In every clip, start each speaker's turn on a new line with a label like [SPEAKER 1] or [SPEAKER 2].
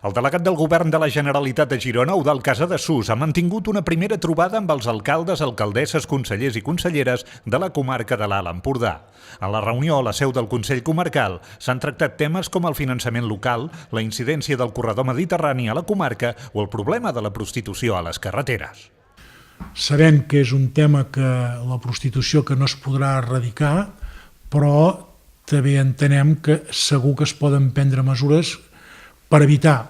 [SPEAKER 1] El delegat del Govern de la Generalitat de Girona, Eudald Casadesús, ha mantingut una primera trobada amb els alcaldes, alcaldesses, consellers i conselleres de la comarca de l'Alt Empordà. En la reunió a la seu del Consell Comarcal s'han tractat temes com el finançament local, la incidència del corredor mediterrani a la comarca o el problema de la prostitució a les carreteres.
[SPEAKER 2] Sabem que és un tema que la prostitució que no es podrà erradicar, però també entenem que segur que es poden prendre mesures per evitar,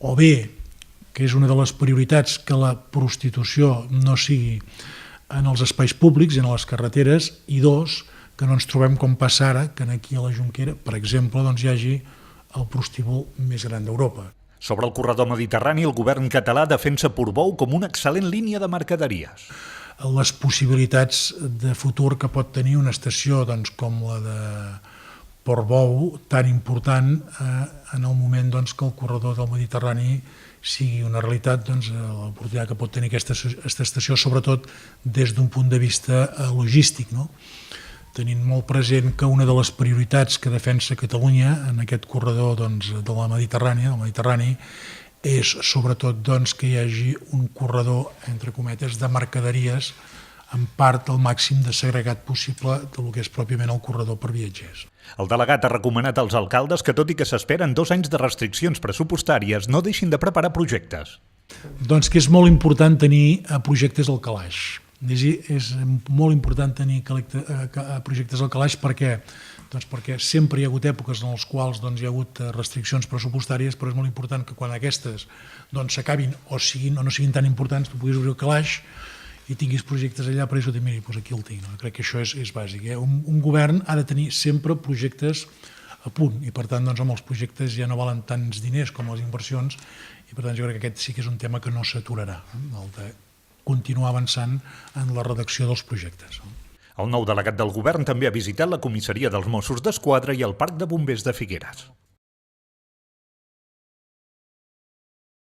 [SPEAKER 2] o bé, que és una de les prioritats, que la prostitució no sigui en els espais públics i en les carreteres, i dos, que no ens trobem com passa ara, que aquí a la Jonquera, per exemple, hi hagi el prostíbul més gran d'Europa.
[SPEAKER 1] Sobre el corredor mediterrani, el govern català defensa Portbou com una excel·lent línia de mercaderies.
[SPEAKER 2] Les possibilitats de futur que pot tenir una estació com la de Portbou, tan important en el moment que el corredor del Mediterrani sigui una realitat, l'oportunitat que pot tenir aquesta estació, sobretot des d'un punt de vista logístic, tenint molt present que una de les prioritats que defensa Catalunya en aquest corredor de la Mediterrani, és sobretot que hi hagi un corredor, entre cometes, de mercaderies en part el màxim de segregat possible del que és pròpiament el corredor per viatgers.
[SPEAKER 1] El delegat ha recomanat als alcaldes que, tot i que s'esperen 2 anys de restriccions pressupostàries, no deixin de preparar projectes.
[SPEAKER 2] Doncs que és molt important tenir projectes al calaix. És molt important tenir projectes al calaix perquè sempre hi ha hagut èpoques en les quals hi ha hagut restriccions pressupostàries, però és molt important que quan aquestes s'acabin o no siguin tan importants, tu puguis obrir el calaix i tinguis projectes allà per això dir, miri, aquí el tinc. Crec que això és bàsic. Un govern ha de tenir sempre projectes a punt i per tant amb els projectes ja no valen tants diners com les inversions i per tant jo crec que aquest sí que és un tema que no s'aturarà, el de continuar avançant en la redacció dels projectes.
[SPEAKER 1] El nou delegat del govern també ha visitat la comissaria dels Mossos d'Esquadra i el Parc de Bombers de Figueres.